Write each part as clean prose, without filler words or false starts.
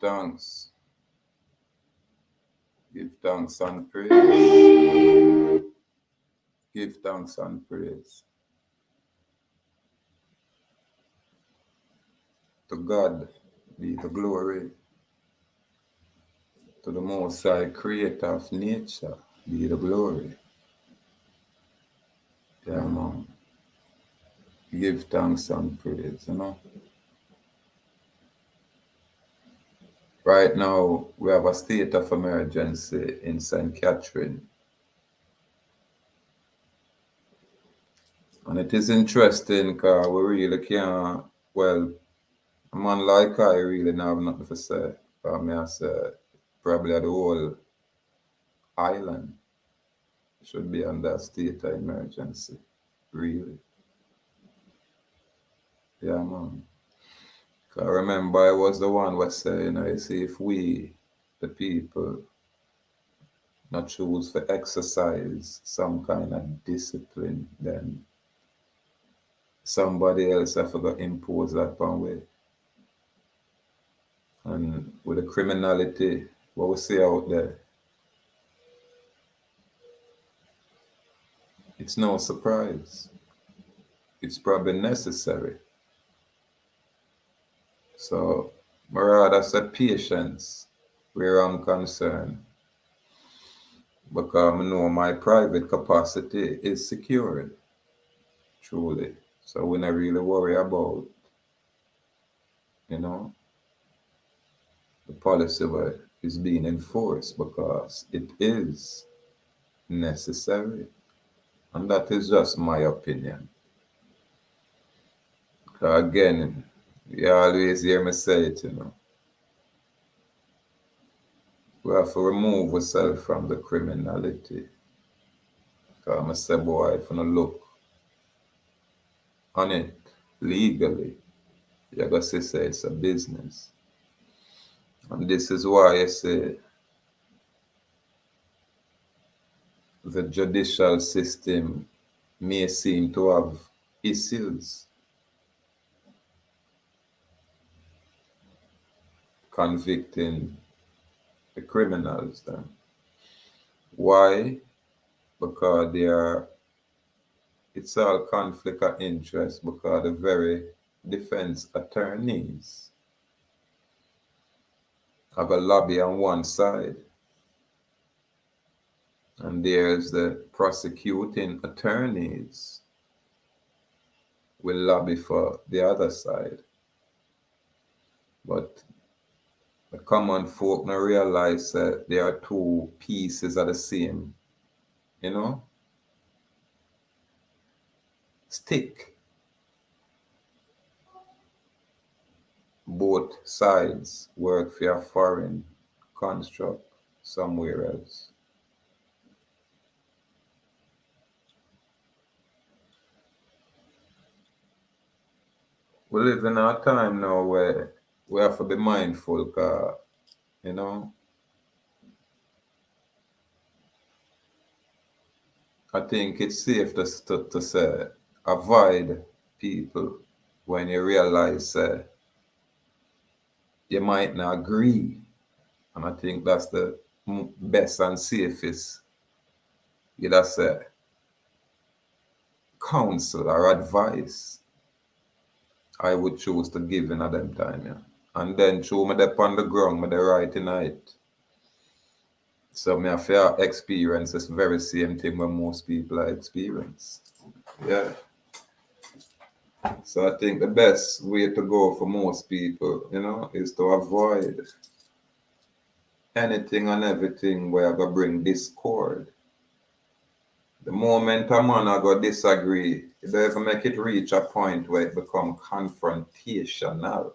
thanks. Give thanks and praise. Give thanks and praise. To God be the glory. To the Most High Creator of nature be the glory. Yeah, man. Give thanks and praise, you know. Right now, we have a state of emergency in St. Catherine. And it is interesting because we really can't, well, a man like I really don't have nothing to say. I mean, I say, probably the whole island should be under a state of emergency, really. Yeah, man. 'Cause I remember I was the one was saying, I see if we, the people, not choose to exercise some kind of discipline, then somebody else have to impose that upon we. And with the criminality, what we see out there, it's no surprise. It's probably necessary. So, I rather say patience where I'm concerned, because I know my private capacity is secured, truly. So we not really worry about, you know, the policy that is being enforced, because it is necessary. And that is just my opinion. Again, you always hear me say it, you know. We have to remove ourselves from the criminality. Because I say, boy, if you look on it legally, you're going to say it's a business. And this is why I say the judicial system may seem to have issues convicting the criminals then. Why? Because it's all conflict of interest, because the very defense attorneys have a lobby on one side, and there's the prosecuting attorneys will lobby for the other side. But the common folk now realize that there are two pieces of the same, you know, stick. Both sides work for a foreign construct somewhere else. We live in a time now where we have to be mindful, because, you know, I think it's safe to say, avoid people when you realize you might not agree. And I think that's the best and safest, you just say, counsel or advice I would choose to give in at them time, yeah. And then through me up on the ground, me the right tonight. So me have to experience this very same thing when most people are experience. Yeah. So I think the best way to go for most people, you know, is to avoid anything and everything where I go bring discord. The moment a man I go disagree, it don't even make it reach a point where it become confrontational.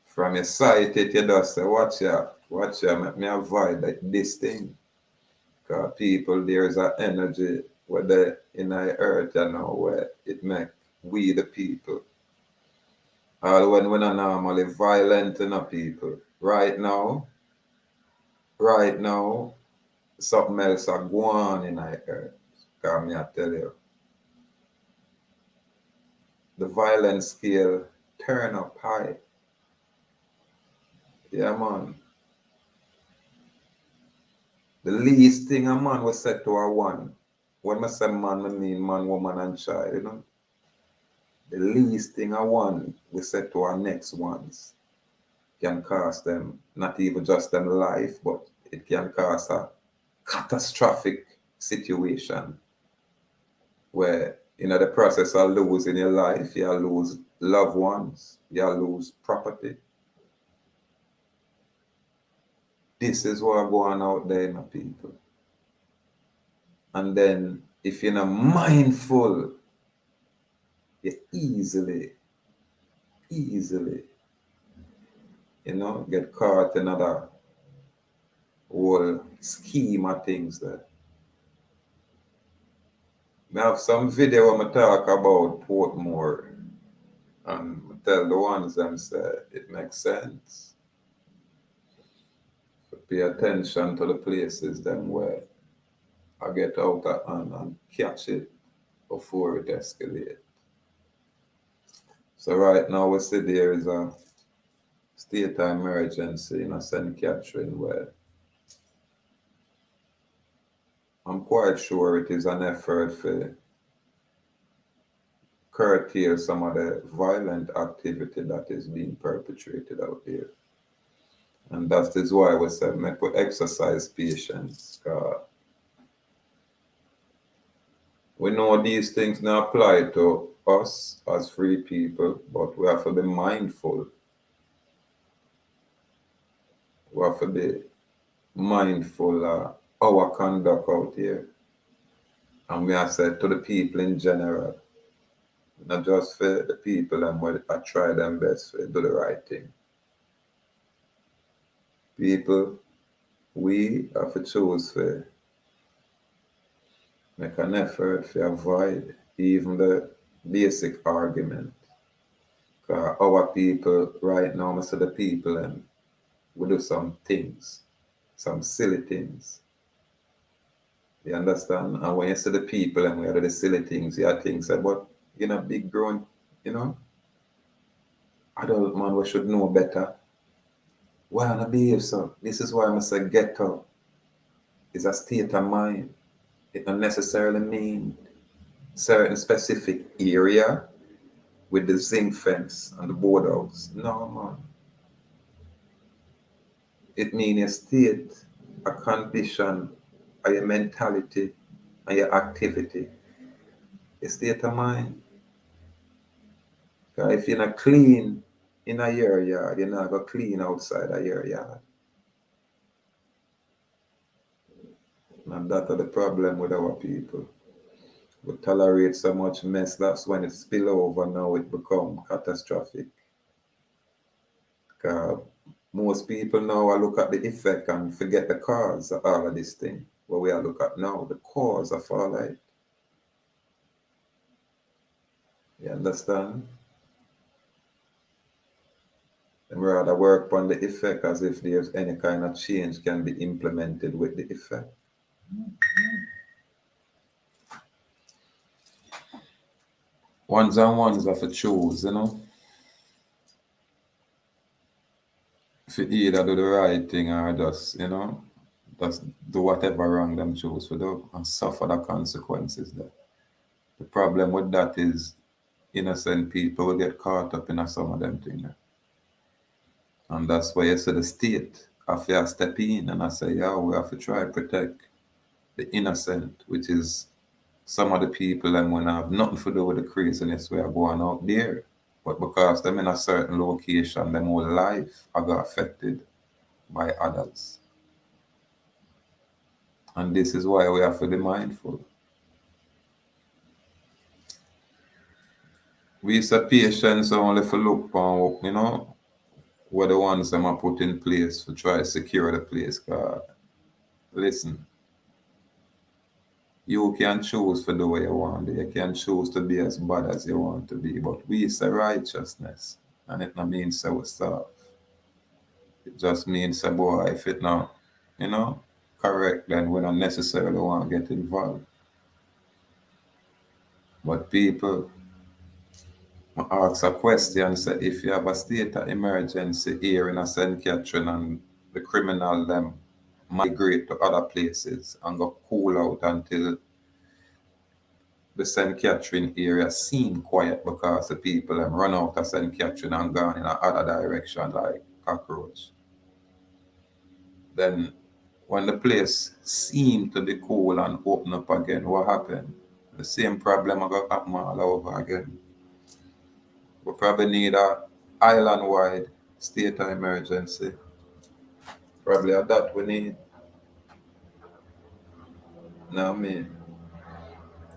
From your sight, it you just say, watch ya, make me avoid this thing. Because people, there's an energy where they in the earth, you know, where it make we the people. All when we're not normally violent in people. Right now, something else are going on in the earth. Because me I tell you, the violence scale turn up high. Yeah, man. The least thing a man was said to a one. When I say man, I mean man, woman, and child, you know. The least thing a one we said to our next ones can cost them not even just them life, but it can cause a catastrophic situation where in the process of losing your life, you lose loved ones, you lose property. This is what going out there, my people. And then if you're not mindful, you easily, get caught in another whole scheme of things there. I have some video where I talk about Portmore and I tell the ones them say it makes sense. So pay attention to the places them where I get out of hand and catch it before it escalates. So right now we see there is a state of emergency in St. Catherine where I'm quite sure it is an effort for curtail some of the violent activity that is being perpetrated out there. And that is why we said make we exercise patience. We know these things now apply to us as free people, but we have to be mindful. We have to be mindful of our conduct out here. And we have said to the people in general, not just for the people and what I try them best to do the right thing. People, we have to choose to make an effort to avoid even the basic argument. Our people right now, most of the people, and we do some things, some silly things. You understand? And when you see the people and we do the silly things, you think, say, but big grown, you know, adult man, we should know better. Why not behave so? This is why I say ghetto is a state of mind. It don't necessarily mean certain specific area with the zinc fence and the board house. No, man. It means a state, a condition, or your mentality, and your activity. A state of mind. Because if you're not clean in a your yard, you're not going to clean outside of your yard. And that's the problem with our people. We tolerate so much mess, that's when it spill over now it become catastrophic. Most people now I look at the effect and forget the cause of all of this thing. What we are look at now, the cause of all that. You understand? And we rather work on the effect as if there's any kind of change can be implemented with the effect. Ones and ones have to choose, if you either do the right thing or just do whatever wrong them choose to do and suffer the consequences there. The problem with that is innocent people will get caught up in some of them things. And that's why you see the state have to step in and I say, yeah, we have to try to protect the innocent, which is some of the people and when I have nothing to do with the craziness we are going out there. But because them in a certain location, them whole life are got affected by others. And this is why we have to be mindful. We say patience only for look on, what the ones them are put in place to try to secure the place. Cause listen, you can choose for the way you want. You can choose to be as bad as you want to be. But we say righteousness. And it not means say we stop. It just means say boy, if it not, correct, then we don't necessarily want to get involved. But people, I ask a question, say if you have a state of emergency here in a St. Catherine and the criminal them migrate to other places and go cool out until the St. Catherine area seem quiet because the people them run out of St. Catherine and gone in another direction like cockroach. Then when the place seem to be cool and open up again, what happened? The same problem I got happen all over again. We probably need a island-wide state of emergency. Probably at that we need. Now I mean,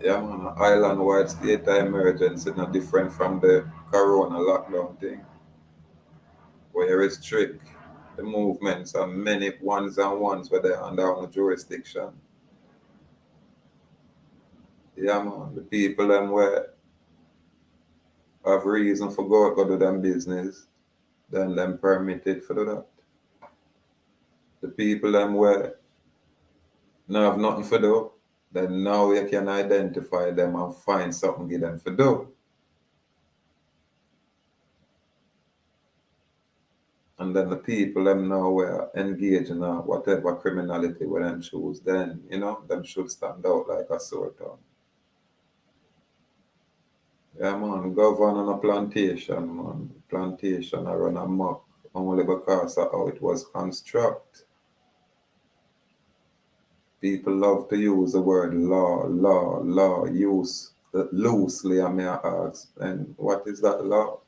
yeah man, an island-wide state of emergency not different from the corona lockdown thing, where you restrict the movements of many ones and ones where they're under our jurisdiction. Yeah man, the people them where have reason for go do them business, then them permitted for do that. The people them where no have nothing for do, then now you can identify them and find something give them for do. And then the people them now were engaged in whatever criminality where them choose, then them should stand out like a sore thumb. Yeah man, govern on a plantation, man. Plantation I run amok only because of how it was constructed. People love to use the word law, use loosely, I may ask. And what is that law?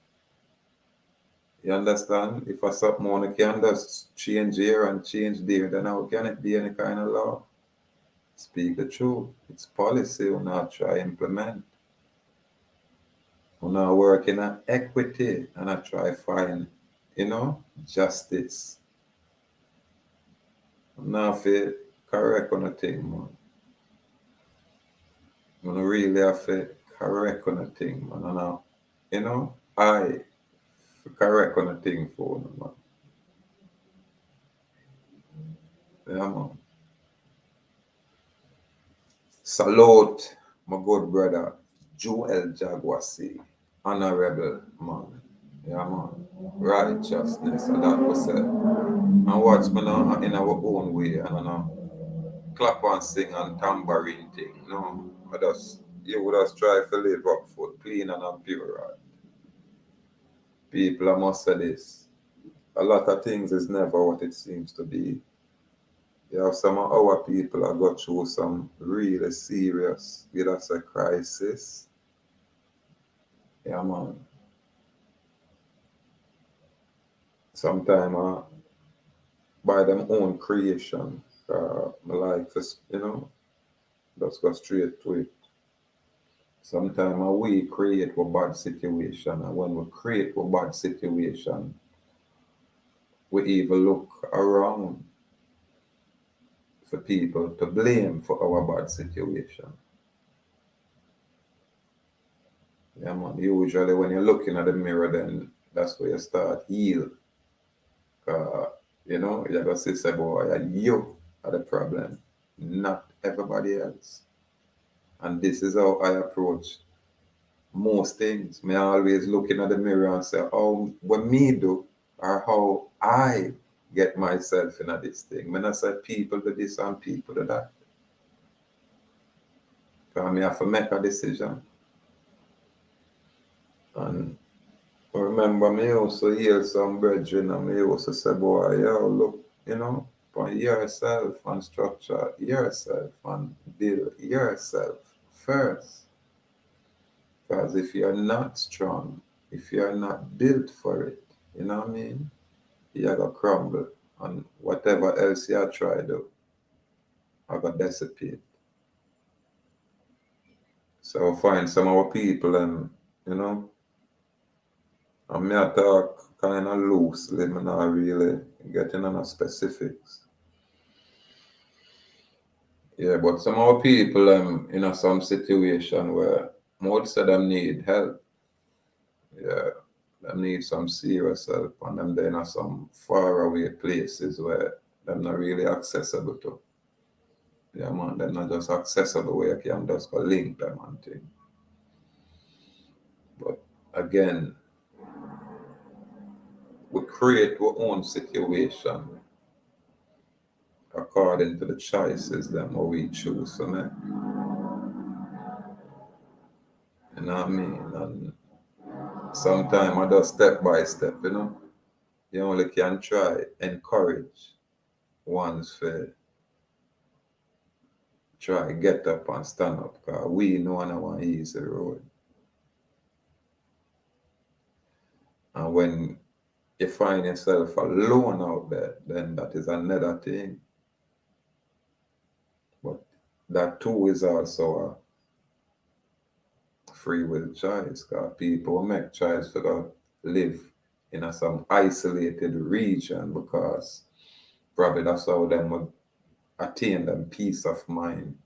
You understand? If a something one can just change here and change there, then how can it be any kind of law? Speak the truth. It's policy we not try implement. We not work in a equity and I try find, justice. I'm not feel correct on a thing, man. I really have to correct on a thing, man. And I correct on a thing for them, man. Yeah, man. Salute, my good brother, Joel Jaguasi, honorable man. Yeah, man. Righteousness, and that was said. And watch me now in our own way, and I know clap and sing and tambourine thing. No, you would have strive to live up for clean and pure. Right? People, I must say this. A lot of things is never what it seems to be. You have some of our people that got through some really serious, with us a crisis. Yeah, man. Sometimes by them own creation, my life is, just go straight to it. Sometimes we create a bad situation, and when we create a bad situation, we even look around for people to blame for our bad situation. Yeah, man. Usually, when you're looking at the mirror, then that's where you start heal. You gotta say, boy, you are the problem, not everybody else. And this is how I approach most things. Me always looking at the mirror and say, oh, what me do or how I get myself in this thing. When I say people do this and people do that. Because I have to make a decision. And I remember me also hear some brethren and me also say, boy, yo, look, for yourself and structure yourself and build yourself first. Because if you're not strong, if you're not built for it, you know what I mean? You're going to crumble. And whatever else you try to do, are going to dissipate. So find some of our people and, and me I talk kind of loosely, me not really getting on the specifics. Yeah, but some of our people in some situation where most of them need help. Yeah, them need some serious help and them they're in some far away places where they're not really accessible to. Yeah man, they're not just accessible where you can just go link them and thing. But again, we create our own situation according to the choices that we choose to make. You know what I mean? And sometimes I do step by step, you know. You only can try encourage ones to try get up and stand up, because we know on our easy road. And when you find yourself alone out there, then that is another thing. But that too is also a free will choice, because people make choice to live in some isolated region, because probably that's how them would attain them peace of mind.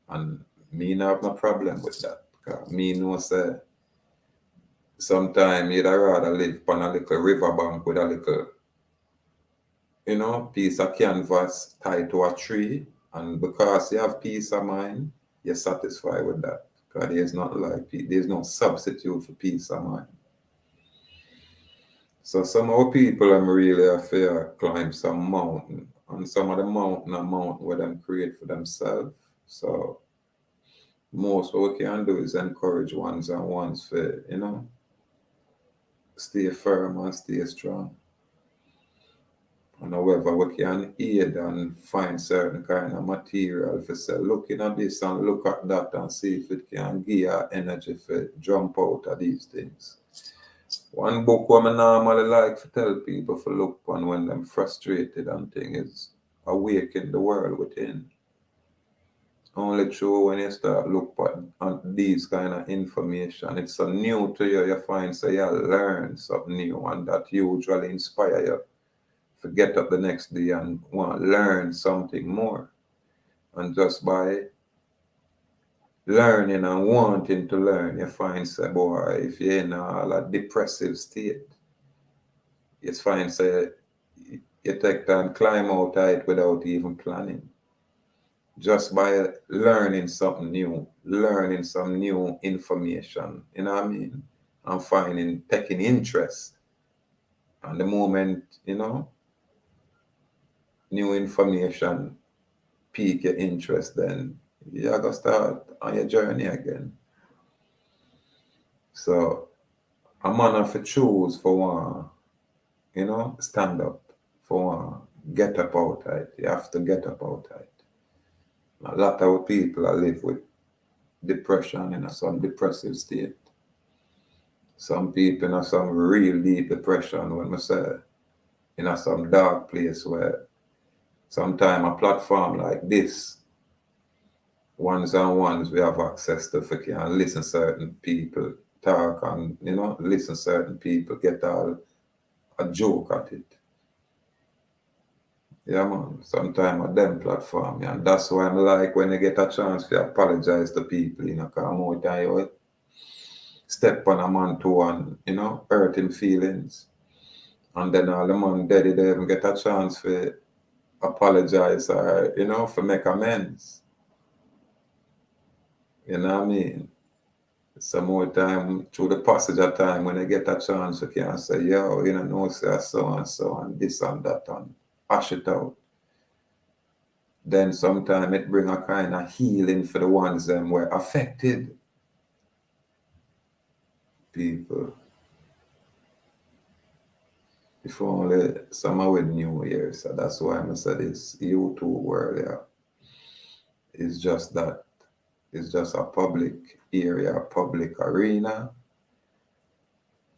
And me not have no problem with that. Because me know say sometimes you'd rather live on a little riverbank with a little, you know, piece of canvas tied to a tree. And because you have peace of mind, you're satisfied with that. Because there's not like there's no substitute for peace of mind. So some of the people I'm really afraid climb some mountain. And some of the mountain are mountain where them create for themselves. So most what we can do is encourage ones and ones for, you know, stay firm and stay strong. And however we can aid and find certain kind of material for say, looking at this and look at that and see if it can give you energy for jump out of these things. One book what I normally like to tell people to look on when them frustrated and thing is Awaken the World Within. Only true when you start look at these kind of information, it's so new to you, you find so you learn something new, and that usually inspire you to get up the next day and want to learn something more. And just by learning and wanting to learn, you find say, boy, if you're in a depressive state, you find say you take and climb out of it without even planning. Just by learning something new, learning some new information, you know what I mean? And taking interest. And the moment, you know, new information pique your interest, then you're going to start on your journey again. So a man have to choose for one, you know, stand up, for one, get up out of it. You have to get up out of it. A lot of people live with depression in some depressive state. Some people in some real deep depression, when I say in some dark place where sometimes a platform like this, ones and ones we have access to for can listen certain people talk and, you know, listen certain people get all a joke at it. Yeah, man. Sometimes at them platform, yeah. And that's why I'm like when you get a chance to apologize to people, you know, because more time you step on a man to and, you know, hurt him feelings. And then all the man dead, they even get a chance to apologize or, you know, for make amends. You know what I mean? Some more time through the passage of time when they get a chance, you can say, yo, you know, say so and this and that and hash it out. Then sometimes it bring a kind of healing for the ones them were affected people. If only some with New Year, so that's why I said this YouTube world, yeah, is just that. It's just a public area, a public arena.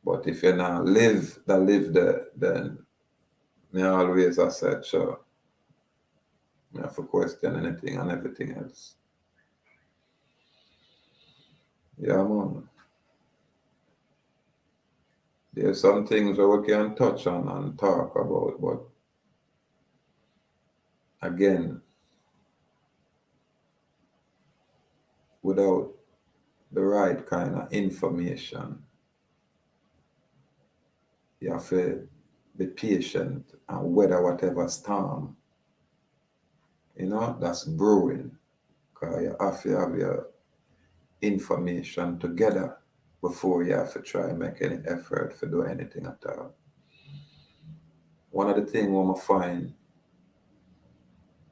But if you not live there, then me always I said, sure, me have to question anything and everything else. Yeah, man. There's some things that we can touch on and talk about, but again, without the right kind of information, you have to be patient and weather whatever storm, you know, that's brewing. Because you have to have your information together before you have to try and make any effort to do anything at all. One of the things I find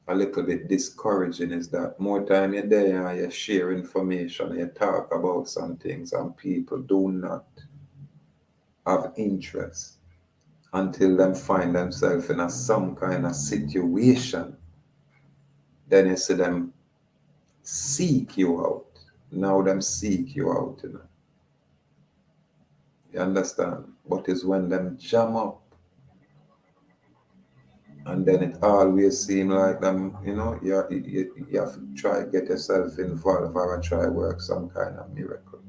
a little bit discouraging is that more time you're there and you share information, you talk about some things, and people do not have interest until them find themselves in some kind of situation. Then you see them seek you out. Now them seek you out, you know. You understand? But it's when them jam up, and then it always seem like them, you know, you have to try get yourself involved or try work some kind of miracle.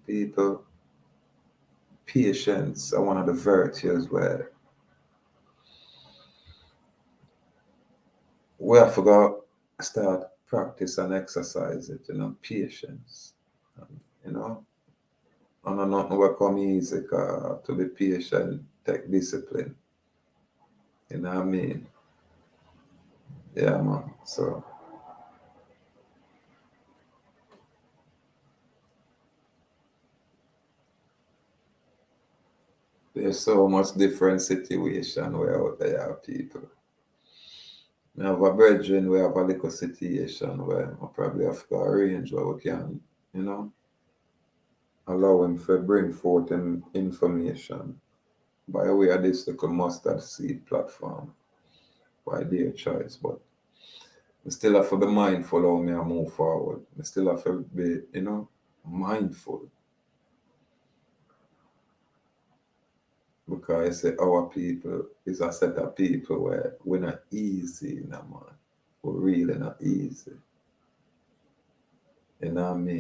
People, patience are one of the virtues where we have to go start practice and exercise it, you know, patience. You know, and nothing will come easy to be patient, take discipline. You know what I mean? Yeah, man. So there's so much different situation where out there are people. I have a brethren, we have a little situation where I probably have to arrange where we can, you know, allow him to bring forth information by way of this little mustard seed platform by their choice. But I still have to be mindful how me I move forward. I still have to be, you know, mindful. Because I say our people is a set of people where we're not easy, you know, man. We're really not easy. You know what I mean?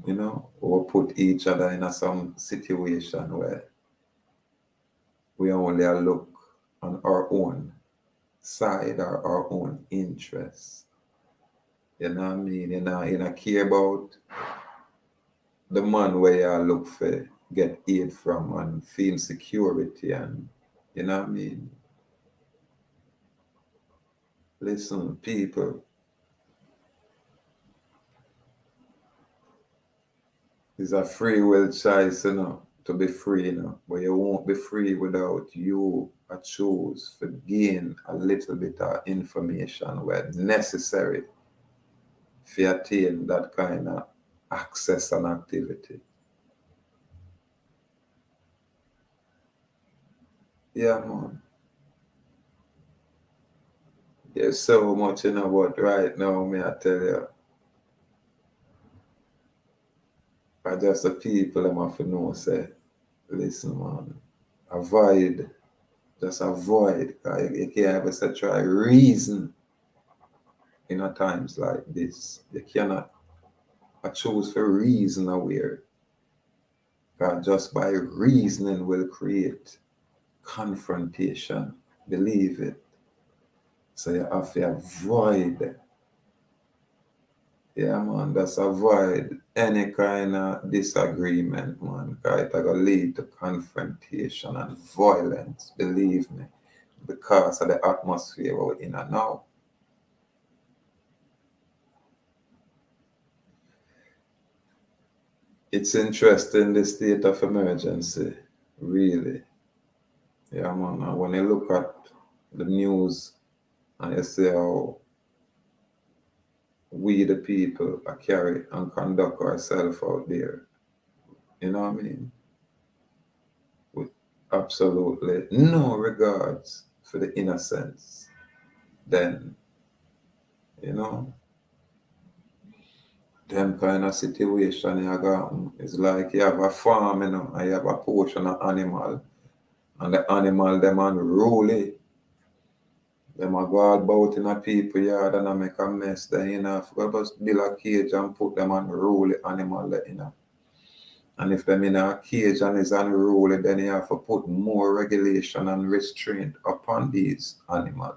You know, we put each other in some situation where we only look on our own side or our own interests. You know what I mean? You know, care about the man where you look for get aid from and feel security and you know what I mean? Listen, people, it's a free will choice, you know, to be free, you know. But you won't be free without you choose to gain a little bit of information where necessary to attain that kind of access and activity. Yeah, man. There's so much in about right now, me I tell you. I just the people them have to know say, listen man, avoid, just avoid. 'Cause you can't ever say try reason in a times like this. You cannot choose for reason aware. God just by reasoning will create confrontation. Believe it. So you have to avoid. Yeah, man, just avoid any kind of disagreement, man. Because it's going to lead to confrontation and violence, believe me, because of the atmosphere we're in now. It's interesting, the state of emergency, really. Yeah, man, and when you look at the news and you see how we, the people, are carry and conduct ourselves out there, you know what I mean? With absolutely no regards for the innocents, then, you know, them kind of situation you got, it's like you have a farm, you know, and you have a portion of animal, and the animal, them unruly. Them a go about in a people yard and a make a mess. Then you know, if we just build a cage and put them unruly animal there, you know. And if them in a cage and is unruly, then you have to put more regulation and restraint upon these animals.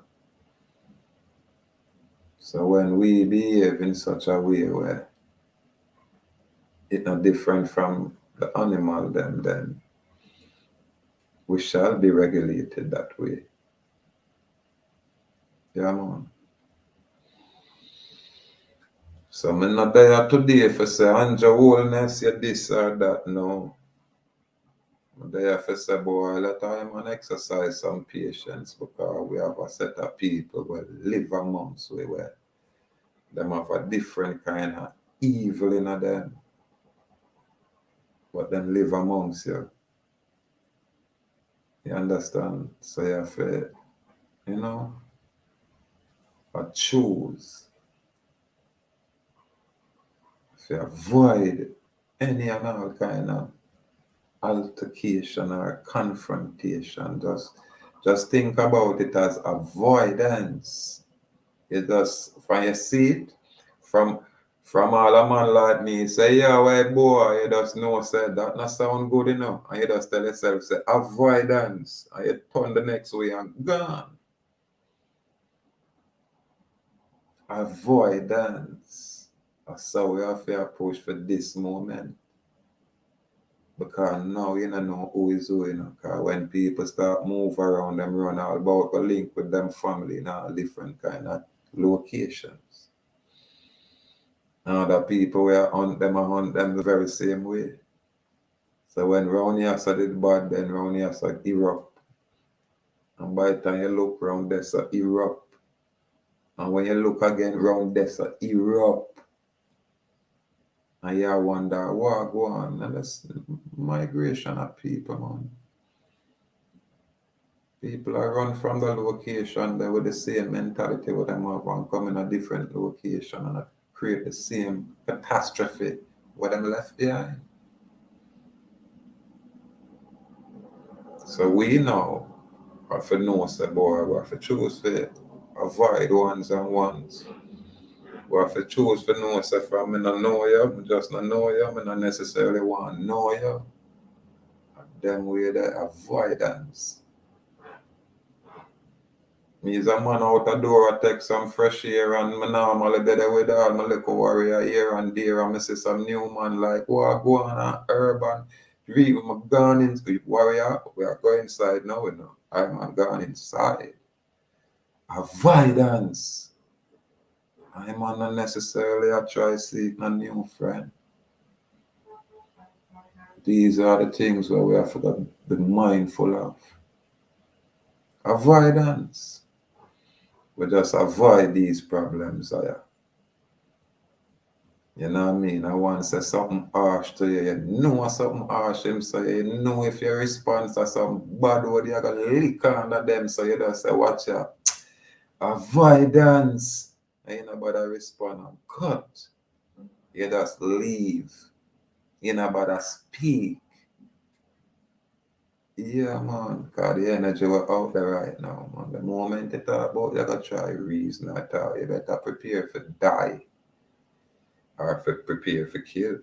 So when we behave in such a way where it's not different from the animal, then we shall be regulated that way. Yeah, man. So I'm not there today for say Andrew wholeness, you this or that. No. I'm there for say, boy, let time and exercise some patience because we have a set of people who live amongst we where them have a different kind of evil in them. But them live amongst you. You understand? So you have to, you know, choose to avoid any and all kind of altercation or confrontation. Just think about it as avoidance. You just from your seat, from all a man like me, say, yeah, white boy, you just know say that not sound good enough. And you just tell yourself, say avoidance. And you turn the next way and gone. Avoidance. That's how we have to approach for this moment. Because now you don't know who is who, you know. Because when people start move around them, run all about a link with them family in all different kind of locations. And other people were hunt them the very same way. So when round here so did bad, then round here so erupt. And by the time you look round there so erupt. And when you look again round there so erupt. And you wonder what go on. And that's migration of people, man. People are run from the location there with the same mentality with them have and come in a different location and create the same catastrophe what them left behind. So we know have to know say boy, we have to choose to avoid ones and ones. We have to choose to know say from me not know you, me just not know you, me not necessarily want to know you. And then we the avoidance. Me is a man out the door, I take some fresh air and me normally there with all my little warrior here and there and I see some new man like what go on and urban read my gone into warrior, we are going inside now, you know. I'm gone inside. Avoidance. I'm not necessarily a try seek a new friend. These are the things where we have to be mindful of. Avoidance. We just avoid these problems. You know what I mean? I want to say something harsh to you. You know something harsh him say. You know if your response to something bad word, you're going to lick under them. So you just say, watch out. Avoidance. And you know about to respond and cut. You just leave. You know about to speak. Yeah, man. Because the energy we're out there right now, man. The moment you talk about, you got to try reason at all. You better prepare for die. Or for prepare for kill.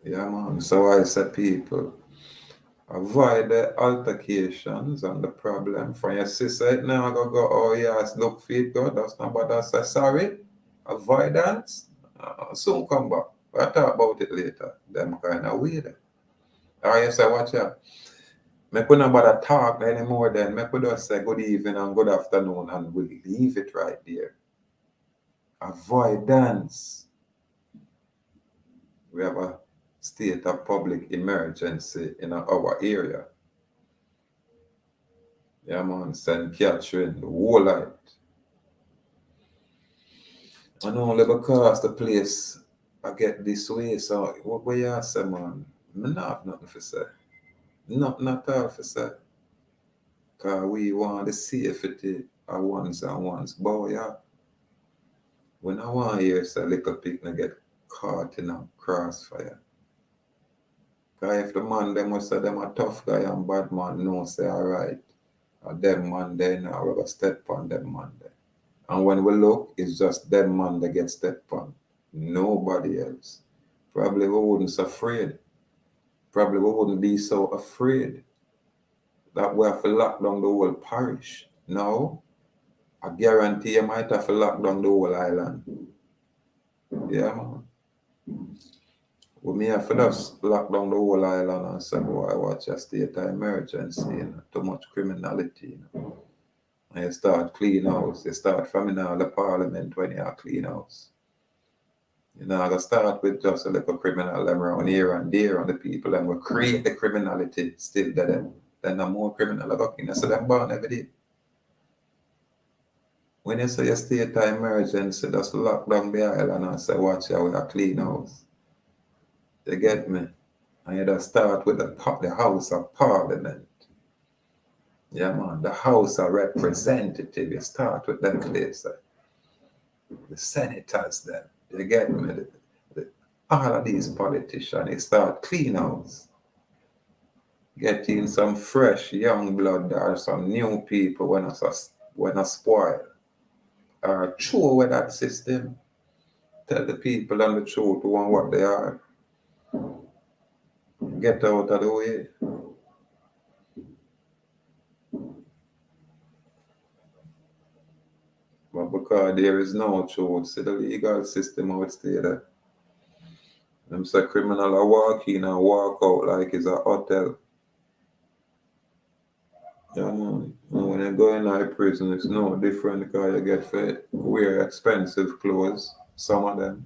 Yeah, man. So I say people, avoid the altercations and the problem. From your sister now, go, oh yes, look feet good. That's not what I say. Sorry. Avoidance. Soon come back. We'll talk about it later. Them kind of weird. Or you say, watch out. Make we not bother talk anymore then. Make we just say good evening and good afternoon and we'll leave it right there. Avoidance. We have a state of public emergency in our area. Yeah, man, St. Catherine, the whole light. And only because the place I get this way, so what you say, man? I not have nothing to say. Nothing at all to say. Because we want the safety of ones and ones. But yeah, when I want to hear say little picnic get caught in a crossfire. Because if the man them must say them a tough guy and bad man, no say alright. Them man there now, we're going to step on them man there. And when we look, it's just them man that get stepped on. Nobody else. Probably we wouldn't be afraid. Probably we wouldn't be so afraid that we have to lock down the whole parish. No, I guarantee you might have to lock down the whole island. Yeah, man. We may have to just lock down the whole island and say, boy, watch a state of emergency, you know, too much criminality, you know. And you start clean house. You start from in all the parliament when you are clean house. You know, I gotta start with just a little criminal them around here and there, and the people and will create the criminality still there. Then no more criminal are looking. So them born every day. When you say a state of emergency, just lock down the island and say, watch out, we are clean house. You get me? And you just start with the House of Parliament. Yeah, man, the House of Representative. You start with them place. The senators, then. You get me? All of these politicians, they start clean house. Get in some fresh young blood or some new people when I spoil. Or throw away that system. Tell the people and the truth who and what they are. Get out of the way. But because there is no truth, see the legal system out stay there. Them say criminal a walk in and walk out like it's a hotel. Yeah, man. And when you go in a prison, it's no different because you get for wear expensive clothes, some of them.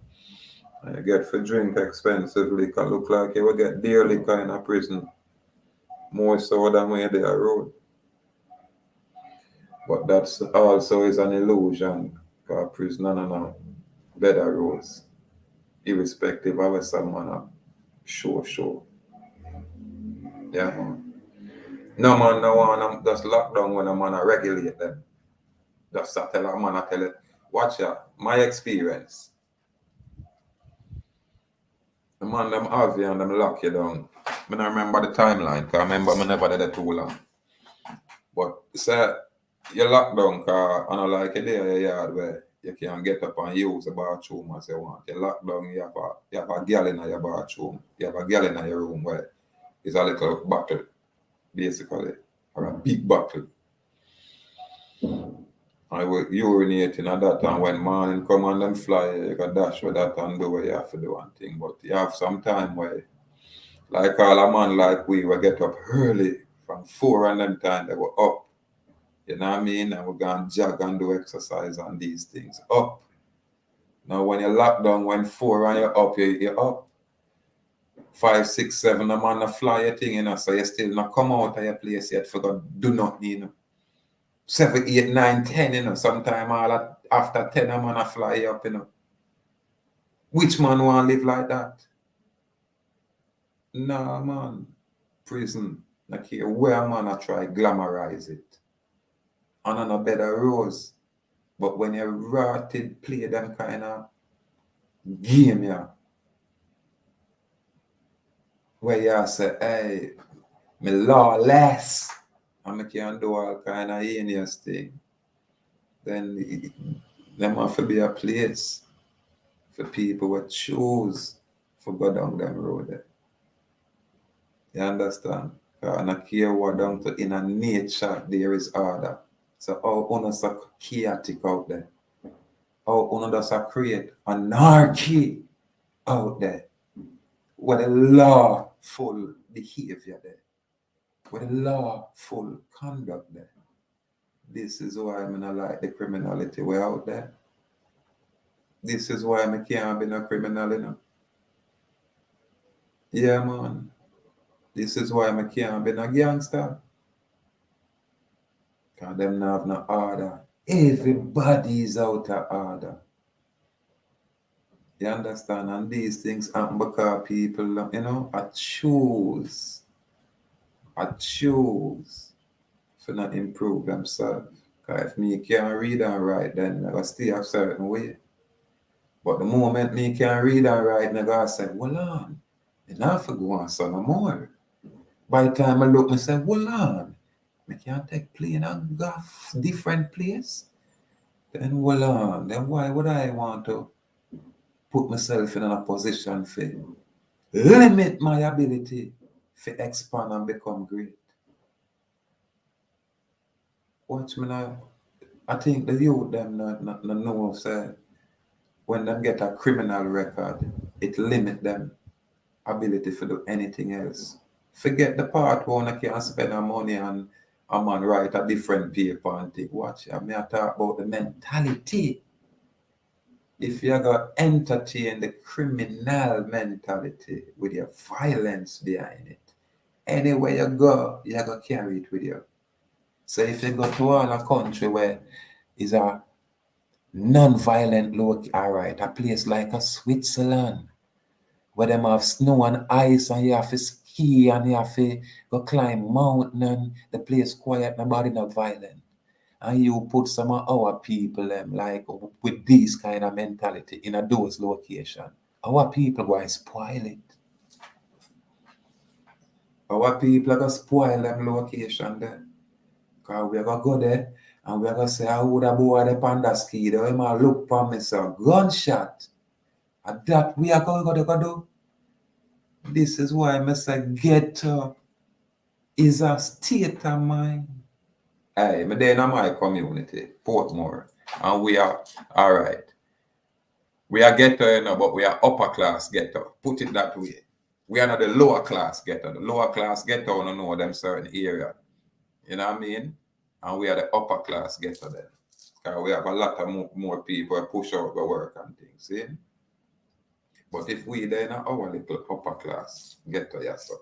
And you get for drink expensive liquor. Look like you will get dear liquor in a prison. More so than when you're there road. But that's also is an illusion. Because prison no better rules. Irrespective of what someone show. Yeah, man. No man, no one, I'm just lock down when a man I regulate them. Just I tell a man, I tell it, watch out, my experience. The man them have you and them lock you down. I don't remember the timeline, because I remember I never did it too long. But say you lock down because I don't like a day in your yard where you can get up and use the bathroom as you want. You lock down, you have a girl in your bathroom, you have a girl in your room where it's a little bottle, basically, or a big bottle. I will urinate in at that time when morning come and them fly, you can dash with that and do what you have to do one thing. But you have some time where, like all a man like we will get up early from 4 and them time they were up. You know what I mean? And we're going to jog and do exercise and these things. Up. Now when you lock down, when 4 and you're up, you're up. 5, 6, 7, a man a fly your thing, you know, so you still not come out of your place yet for God do nothing, you know. 7, 8, 9, 10, you know, sometime after 10 a man a fly up, you know. Which man want to live like that? Nah, man. Prison. Like here, where a man a try glamorize it. On a better rose. But when you rotted play them kind of game, yeah, where you say, hey, me lawless, and I can do all kind of heinous thing, then there have to be a place for people who choose to go down them road there. You understand? And I care what down to in a nature there is order. So how una so chaotic out there? How una does create anarchy out there? With a lawful behavior there. With a lawful conduct there. This is why I'm not like the criminality way out there. This is why I can't be no criminal, you know. Yeah, man. This is why I can't be no gangster. Because them not have no order. Everybody's out of order. You understand? And these things happen because people, you know, I choose to not improve themselves. Because if me can't read and write, then I stay a certain way. But the moment me can read and write, I go say, hold on, I not for go on so no more. By the time I look, I say, hold on, I can't take plane and go different place. Then hold on, then why would I want to put myself in a position to limit my ability to expand and become great? Watch me now. I think the youth them not know say when them get a criminal record, it limit them ability to do anything else. Forget the part where one can spend our money on a man write a different paper and think, watch, I talk about the mentality. If you're going to entertain the criminal mentality with your violence behind it, anywhere you go, you're going to carry it with you. So if you go to all a country where is a non-violent look, all right, a place like a Switzerland, where them have snow and ice and you have to ski and you have to go climb mountain and the place quiet, nobody not violent. And you put some of our people like with this kind of mentality in a those location. Our people go and spoil it. Our people are going to spoil them location there. Because we are going to go there and we are going to say, I would have bought the panda ski. They will look for me, so gunshot. And that we are going to do. This is why I say ghetto is a state of mind. Hey, I'm there in my community, Portmore. And we are, all right. We are ghetto, you know, but we are upper class ghetto. Put it that way. We are not the lower class ghetto. The lower class ghetto don't know them certain area. You know what I mean? And we are the upper class ghetto then. Because we have a lot of more people push out the work and things. See? But if we then are our little upper class ghetto, yes, sir.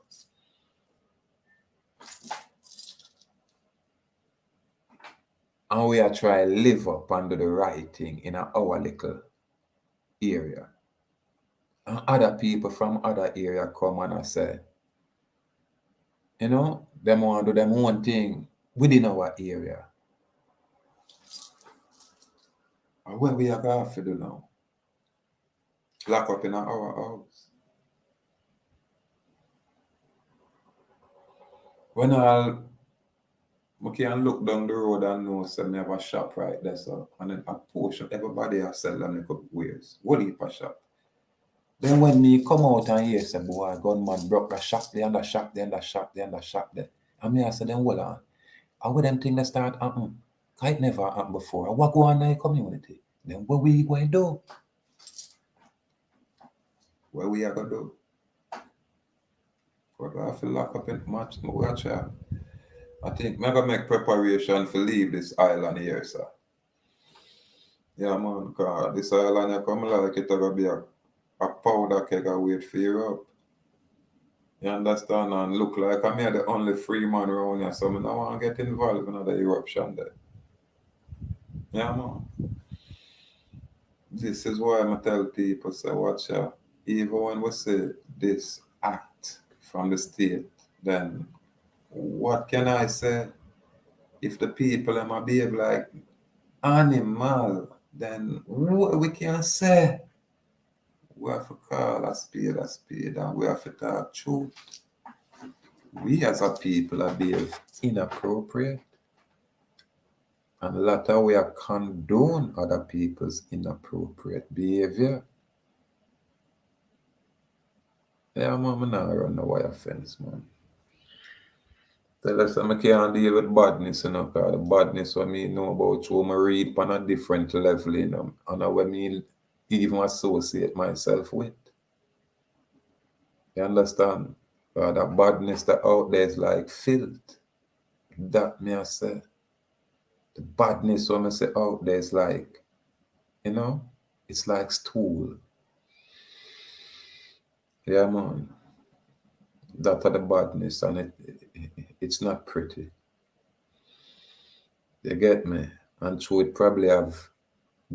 And we are trying to live up and do the right thing in our little area. And other people from other area come and I say, you know, them want to do them own thing within our area. And what we are going to do now? Lock up in our house. When I can look down the road and know so I have a shop right there, so and then a portion, everybody has sell them like wares. What heap a shop? Then when me come out and hear say, boy, gunman broke the shop there and the shop there and the shop there and the shop there. And me I say, then hold on. How would them things that start happen? It never happened before. What go on in the community? Then what we going to do? What we are going to do? What I have to lock up in much more. I think I'm going to make preparation to leave this island here, sir. Yeah, man, because this island I come like it's going to be a powder keg I wait for you up. You understand? And look like I'm here the only free man around here, so I don't want to get involved in the eruption there. Yeah, man. This is why I tell people, say, watch out. Even when we say this act from the state, then what can I say? If the people am behave like animal, then what we can say? We have to call a spade, and we have to talk truth. We as a people are behave inappropriate. And a lot of we are condone other people's inappropriate behavior. Yeah, man, I'm not run no wire fence, man. Tell us I can't deal with badness, you know, because the badness what me know about you, I read on a different level, you know, and what me even associate myself with. You understand? That badness that out there is like filth. That me I say. The badness what I say out there is like, you know, it's like stool. Yeah, man. That are the badness, and it's not pretty. You get me? And so it probably have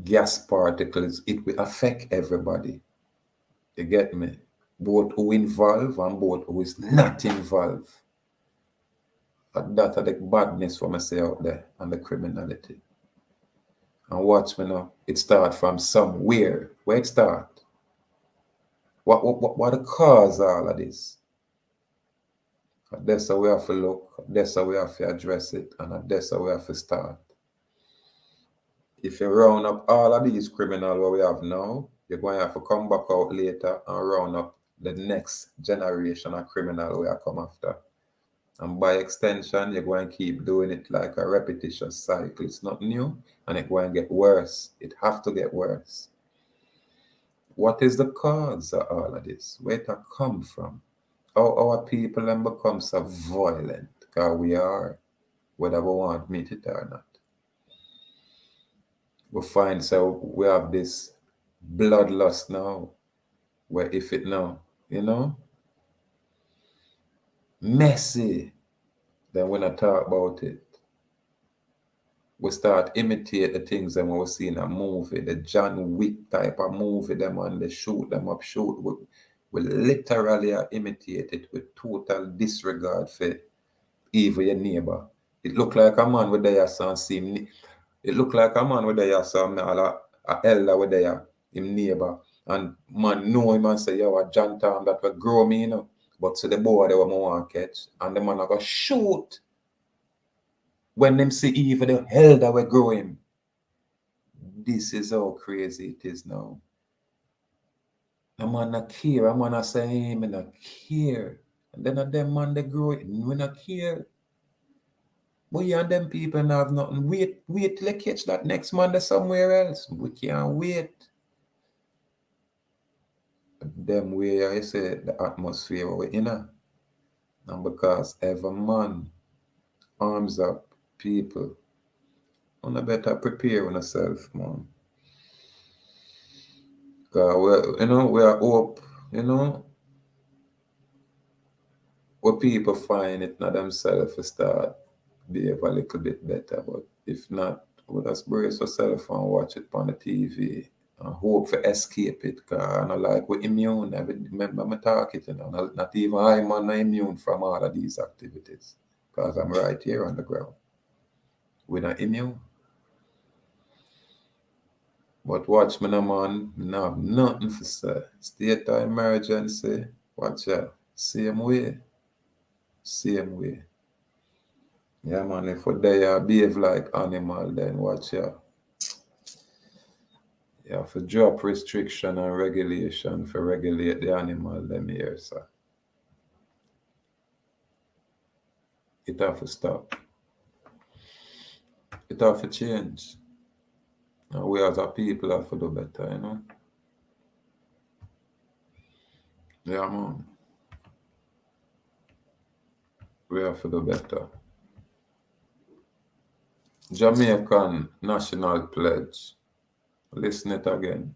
gas particles. It will affect everybody. You get me? Both who involved and both who is not involved. And that are the badness what I say out there and the criminality. And watch me now. It start from somewhere. Where it start? What the cause all of this? That's how we have to look. That's how we have to address it. And that's how we have to start. If you round up all of these criminals what we have now, you're going to have to come back out later and round up the next generation of criminal we are come after. And by extension, you're going to keep doing it like a repetitious cycle. It's not new and it's going to get worse. It have to get worse. What is the cause of all of this? Where it come from? How our people then become so violent? Because we are. whether we want to meet it or not. We find so we have this bloodlust now, where if it now, messy, then when I talk about it, we start imitate the things that we see in a movie, the John Wick type of movie, them and they shoot them up, shoot. We literally are imitate it with total disregard for even your neighbor. It look like a man with their son see him. It look like a man with their son, a elder with their him neighbor. And man know him and say, yo, a John Tom that will grow me, But so the boy they want want catch. And the man are gonna shoot. When them see even the elder will grow him. This is how crazy it is now. A man not care. A man not say him and not care. And then a them man they grow it. We not care. But you and them people not have nothing. Wait till they catch that next man there somewhere else. We can't wait. Them way I say the atmosphere we're in. And because every man arms up people, you better prepare yourself, man. Because we are hope, what people find it not themselves to start behave a little bit better. But if not, we just brace yourself and watch it on the TV and hope for escape it. Because I don't like we're immune. I remember me talk it, not even I'm not immune from all of these activities. Because I'm right here on the ground. We're not immune. But watch me now, man. I have nothing to say. State of emergency. Watch out. Same way. Yeah, man. If they behave like animal, then watch out. You have to drop restriction and regulation for regulate the animal them here, sir. It have to stop. It have to change. And we as a people have to do better, Yeah, man. We have to do better. Jamaican national pledge. Listen it again.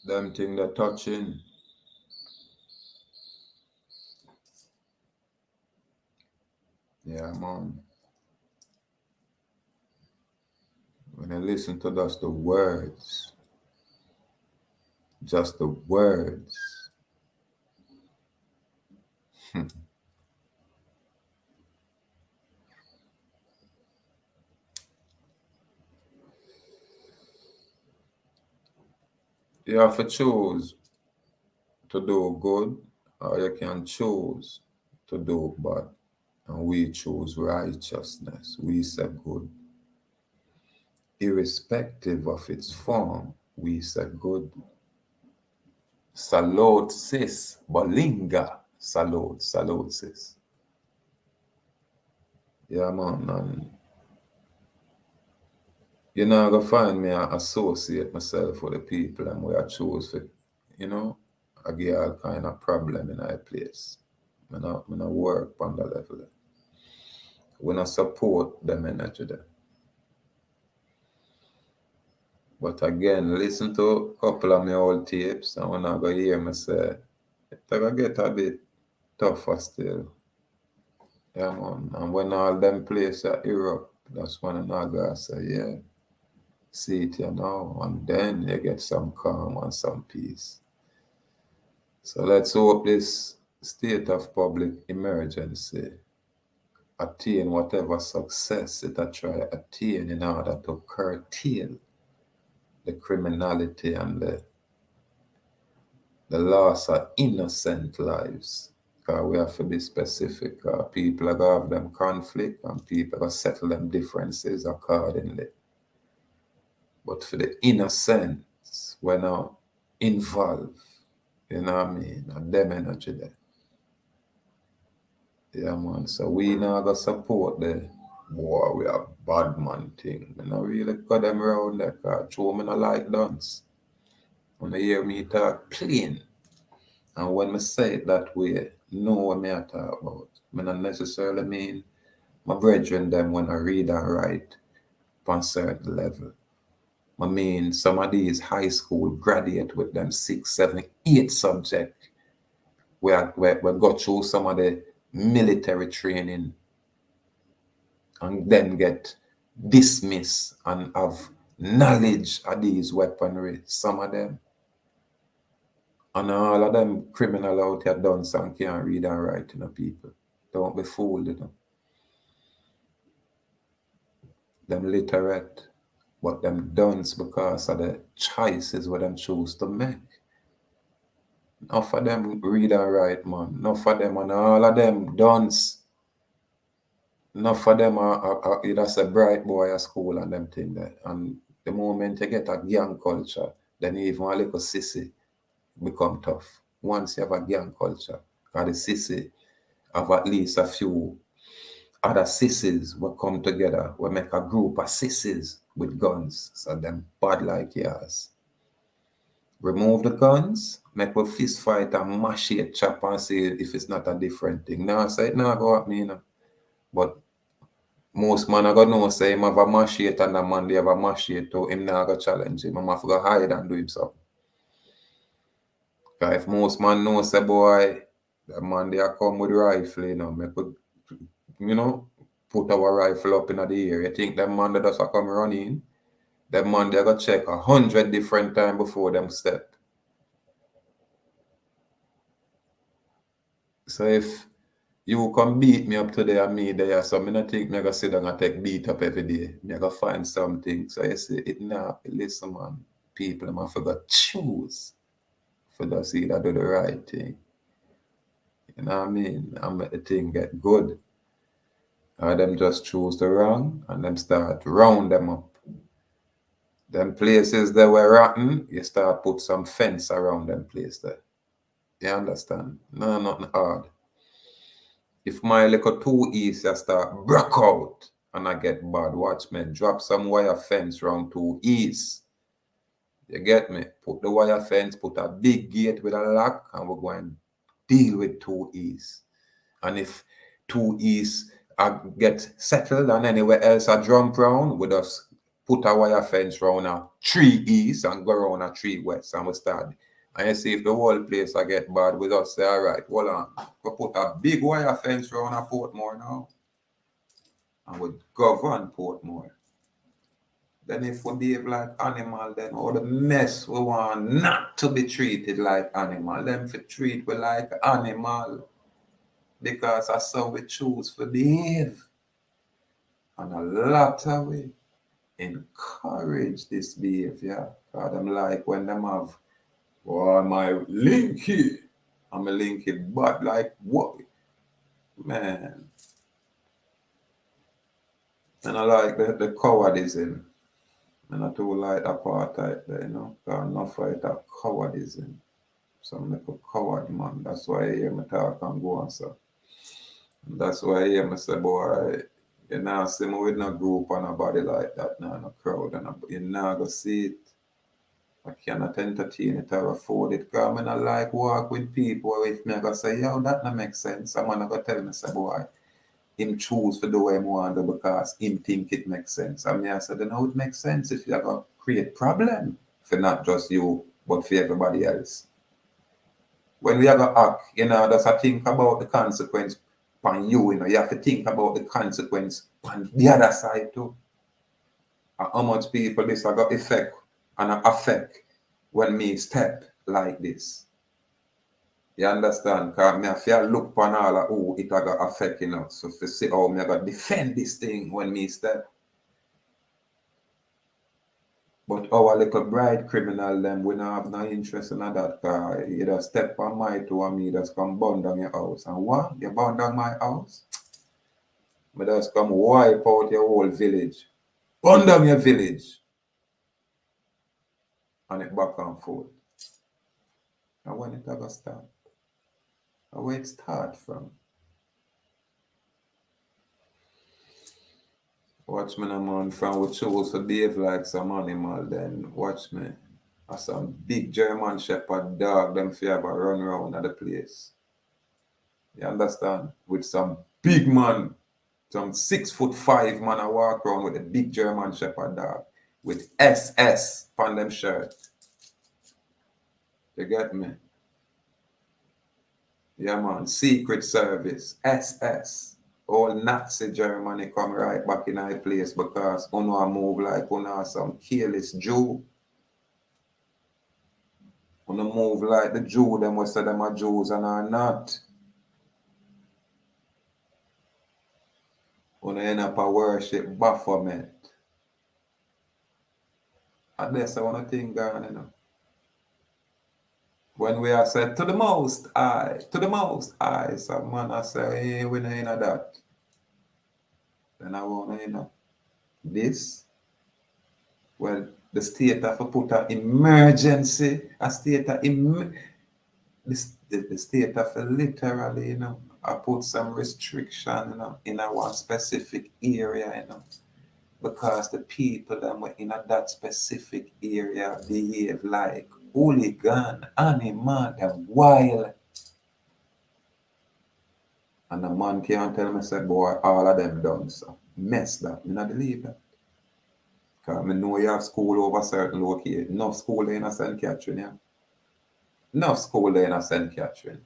Them thing they're touching. Yeah, man. When I listen to just the words, You have to choose to do good, or you can choose to do bad. And we choose righteousness. We say good. Irrespective of its form, we say good. Salute sis, Bolinga. Salute sis. Yeah, man. And you're not going to find me associate myself with the people and where I choose for, you know, I get all kind of problem in a place. I not work on the level. We not support them energy there. But again, listen to a couple of my old tapes and when I go hear me say, it's gonna get a bit tougher still. Yeah, man. And when all them places are Europe, that's when I go say, yeah, see it, you know, and then you get some calm and some peace. So let's hope this state of public emergency attain whatever success it a try attain in order to curtail the criminality and the loss of innocent lives. Because we have to be specific. People are going to have them conflict and people are going to settle them differences accordingly. But for the innocents, we're not involved. You know what I mean? And them energy there. Yeah, man. So we now going to support the war. We are bad man thing. We not really got them around there. Because show me not like dance. When you hear me talk plain, and when I say it that way, know what me I talk about. I not necessarily mean my brethren them when I read and write on a certain level. I mean some of these high school graduate with them 6, 7, 8 subject where we go through some of the military training and then get dismissed and have knowledge of these weaponry. Some of them. And all of them criminal out here done some can't read and write, you know, people. Don't be fooled, you know. Them literate, but them dunce because of the choices what them choose to make. Enough of them read and write, man. Enough of them and all of them dunce. Enough of them are either a bright boy at school and them thing there. And the moment you get a gang culture, then even a little sissy become tough. Once you have a gang culture, because the sissy have at least a few other sissies will come together, will make a group of sissies with guns. So them bad like yours. Remove the guns, make a fist fight and mash it, chop and see if it's not a different thing. Now I say it now go at me, you know. But most man I got know say him have a machete and a man they have a machete too, him now go challenge him. I'm have to go hide and do him something. Because if most man know say boy, the man they come with rifle, you know, make could you know, put our rifle up in the air. You think them man that just come running, them man they go check 100 different times before them step. So if you come beat me up today and me there, so I don't think me go sit down and take beat up every day. Me go find something. So you see, it now, listen man, people them have to choose for just either do the right thing. You know what I mean? And make the thing get good. Or them just choose the wrong and them start round them up. Them places that were rotten, you start put some fence around them place there. You understand? No, nothing hard. If my little too east, I start break out and I get bad, watch me drop some wire fence round too east. You get me? Put the wire fence, put a big gate with a lock, and we're going to deal with too east. And if too east get settled and anywhere else I jump round, we just put a wire fence round a 3 east and go around a 3 west and we start. And you see if the whole place I get bad, we just say, all right, hold on. We put a big wire fence round a Portmore now. And we govern Portmore. Then if we behave like animal, then all the mess we want not to be treated like animal. Then if we treat we like animal. Because that's how we choose to behave. And a lot of we encourage this behavior. Because them like when them have Boy, my linky. I'm a linky but like what? Man. And I like the cowardice. And I too like apartheid there, you know. Cause enough fight that cowardice. So I'm like a coward man. That's why I hear me talk and go on, so. That's why I hear me say, boy, you know, see me with no group and nobody like that, now no crowd, and you not go see it. I cannot entertain it or afford it. Because I don't like walk with people. If me I go say, yo, that not make sense. Someone go tell me, say, boy, him choose for the way him want to because him think it makes sense. I mean, I said, then how it makes sense if you are going to create problem for not just you, but for everybody else. When we are going to act, you know, that's a think about the consequence on you, you know. You have to think about the consequence on the other side too. And how much people this are got effect and affect when me step like this. You understand? Because me have to look upon all of who it got affect, you know. So to see how me I got defend this thing when me step. But our little bride criminal them, we don't have no interest in that car. You just step on my toe and me just come burn down your house. And what? You burn down my house? Me just come wipe out your whole village. Burn down your village. And it back and forth. And when it ever start? And where it start from? Watch me, no man, from we choose to behave like some animal, then watch me. Or some big German Shepherd dog, them fear ever run around at the place. You understand? With some big man, some 6'5" man, I walk around with a big German Shepherd dog with SS on them shirt. You get me? Yeah, man. Secret Service, SS. All Nazi Germany come right back in our place because uno move like uno some careless Jew. Uno move like the Jew, them we say them are Jews and are not. Uno end up a worship Baphomet. And that's one thing gone, you know. When we are said to the most high, some man I say, hey, we not in that. Then I want to, you know, this. Well, the state have to put an emergency, a state of the state have to literally, you know, put some restriction, you know, in a one specific area, you know, because the people that were in that specific area behave like hooligan, animal, and wild. And the man can't tell me, say, boy, all of them done, so mess that. I don't believe that. Because I know you have school over certain location. Enough school there in St. Catherine, yeah. Enough school there in St. Catherine.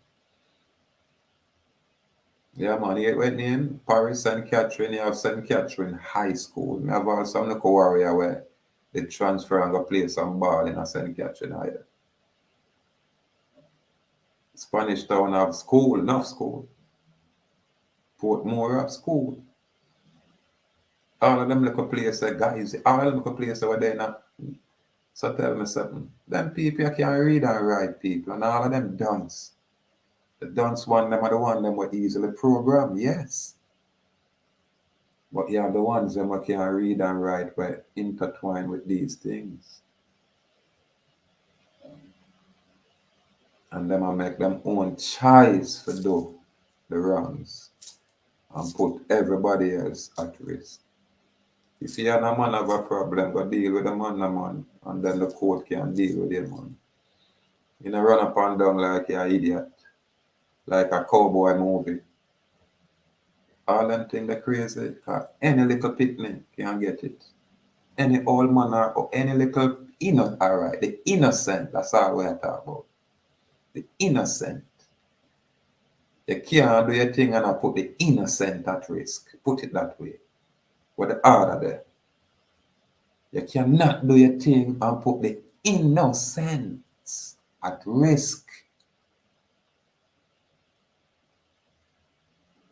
Yeah, man, you went in Paris, St. Catherine, you have St. Catherine High School. You have also some local warrior where they transfer and go play some ball in a St. Catherine either. Spanish Town have school, enough school. Portmore have school. All of them little places, guys, all of them little places where they not. So tell me something. Them people can read and write people, and all of them dunce. The dunce one, them are the one them were easily programmed, yes. But you have the ones them who can read and write were intertwined with these things. And them will make them own choice for do the wrongs and put everybody else at risk. If you and a man have a problem, go deal with the man, and then the court can deal with the man. You know, run up and down like you're an idiot, like a cowboy movie. All them things are crazy, cause any little picnic can get it. Any old man or any little alright, the innocent, that's all we're talking about. The innocent. You can't do your thing and I put the innocent at risk. Put it that way. With the order there. You cannot do your thing and put the innocent at risk.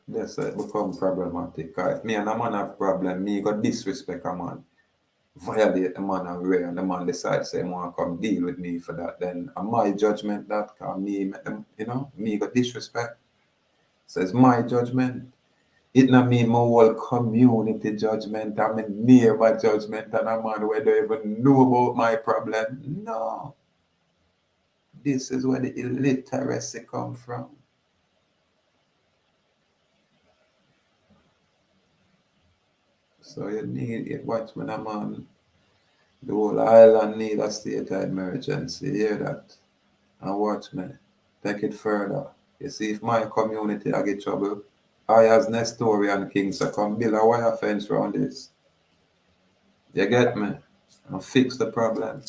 That's it become problematic. If me and a man have problem, me got disrespect a man. violate the man and the man decides say want to come deal with me for that, then my judgment that can me make them, me got disrespect. So it's my judgment. It not mean my whole community judgment, I mean neighbor judgment and a man where they even know about my problem. No. This is where the illiteracy come from. So you need it. Watch when a man, the whole island need a state of emergency. Hear that? And watch me. Take it further. You see, if my community I get trouble, I as Nestorian King so come build a wire fence around this. You get me? And fix the problem.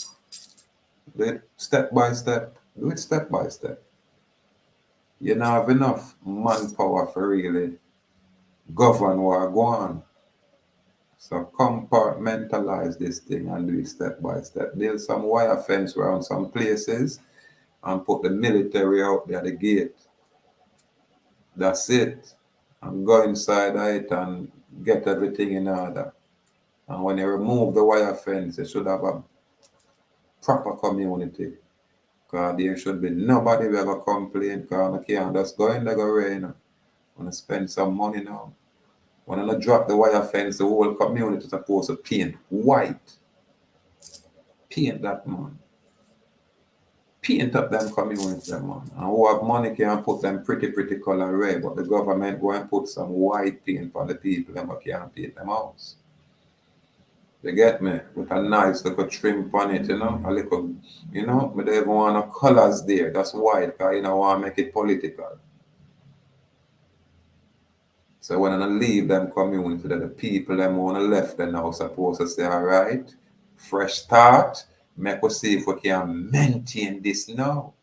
Do it step by step. Do it step by step. You don't have enough manpower for really govern what go on. So compartmentalize this thing and do it step by step. Build some wire fence around some places and put the military out there at the gate. That's it. And go inside it and get everything in order. And when you remove the wire fence, you should have a proper community. Because there should be nobody who ever complain because I can't just go in there go rain. Want to spend some money now. When I drop the wire fence, the whole community is supposed to paint white. Paint that, man. Paint up them community, man. And who have money can put them pretty color red, but the government go and put some white paint for the people them who can't paint them house. You get me? With a nice little trim on it, a little, but they even want no colors there. That's white, because you don't want to make it political. So when I leave them community, that the people them on the left and now supposed to say, all right, fresh start, make us see if we can maintain this now.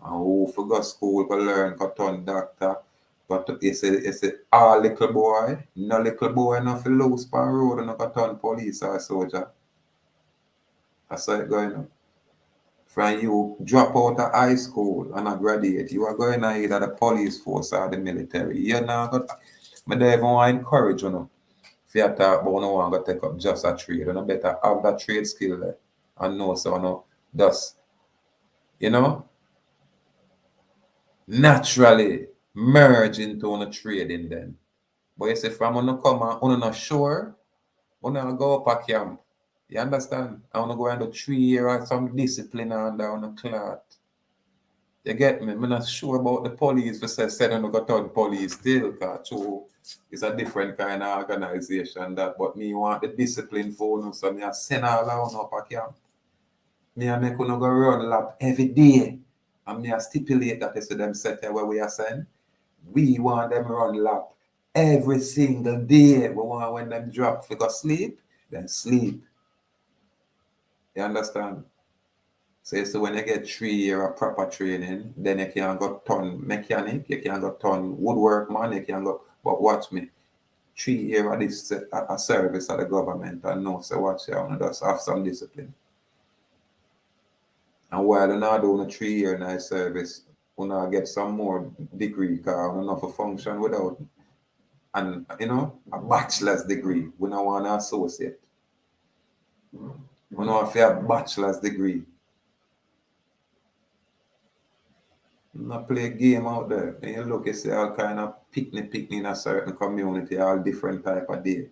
And who for go school to learn to turn doctor. But it's a all little boy, no little boy enough to lose pan road and not turn police or soldier. That's how it going on. From you drop out of high school and a graduate, you are going to either the police force or the military. You're not going to, but they even want to encourage you. If you talk about no one to take up just a trade, you better have that trade skill there and know so just, naturally merge into a trading then. But you say from on come and on not sure, on go up a camp. You understand? I want to go into 3 years or some discipline and down a clot. You get me? I'm not sure about the police for say I go turn police still, because it's a different kind of organization that, but me want the discipline for you, so me I send all out up a camp. Me I make you go run lap every day. And me I stipulate that is them set where we are saying. We want them run lap every single day. We want when them drop for go sleep, then sleep. You understand? So when you get 3 years of proper training, then you can go turn mechanic, you can go turn woodwork man, you can go, but watch me, 3 years of this a service of the government and know, so watch you, and just have some discipline. And while you're not doing a 3 year in service, you know, get some more degree, because you know, for function without, and a bachelor's degree, we don't want an associate. We don't want to have a bachelor's degree. Not play a game out there. And you look, you see all kind of picnic in a certain community, all different type of day.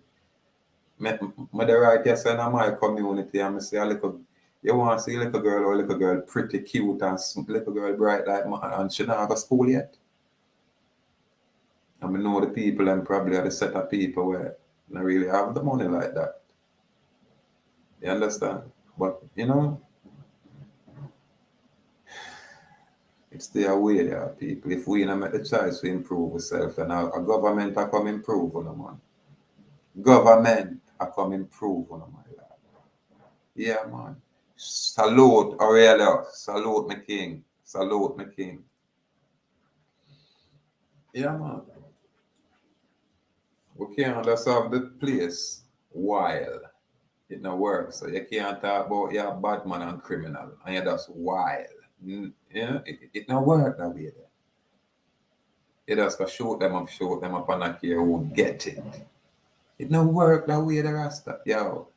Me the right yes in my community, and I see a little, you want to see a little girl or a little girl pretty cute and little girl bright like man, and she not go to school yet. And I know the people and probably are the set of people where they really have the money like that. You understand? But it's their way there, people. If we don't make the choice to improve ourselves, then our government will come improve on them, man. Government will come improve on them, my lad. Yeah, man. Salute, Aurelio. Salute, my king. Salute, my king. Yeah, man. We can't just have the place wild. It not work. So you can't talk about you're a bad man and criminal and you're just wild. It not work that way there. You just go shoot them up and not care who get it. It don't work that way the Rasta. Yo.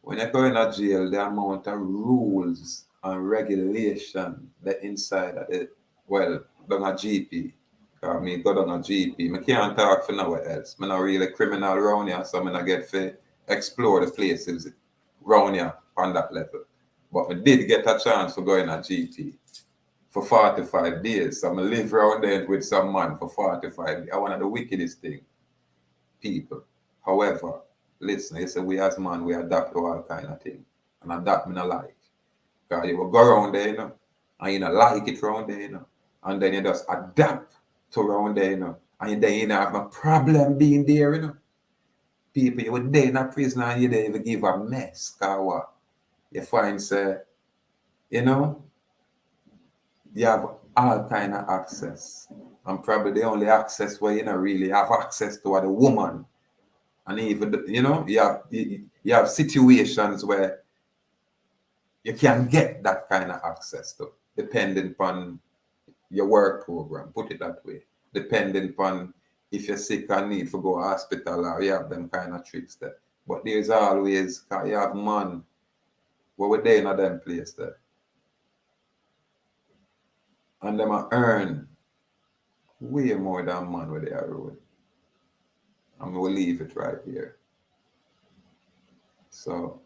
When you go in a jail, the amount of rules and regulation that inside of it, well, down a GP. Cause me go down a GP. I can't talk for nowhere else. I'm not really criminal around here, so I'm not get to explore the places around here on that level. But I did get a chance to go in a GP for 45 days. So I live around there with some man for 45 days. One of the wickedest thing, people. However, listen, you say we as man, we adapt to all kind of thing. And adapt me not like. Because you will go around there, and you don't like it around there, and then you just adapt to around there, and then you don't have a problem being there, People, you were there in a prison and you don't even give a mess. Because what? You find, say, you know, you have all kind of access. And probably the only access where you don't really have access to are the woman. And even, you have situations where you can get that kind of access to, depending upon your work program, put it that way. Depending upon if you're sick and need to go to hospital or you have them kind of trips there. But there's always, because you have man, where we're there in them place there. And them a earn way more than man where they are road. And we'll leave it right here. So,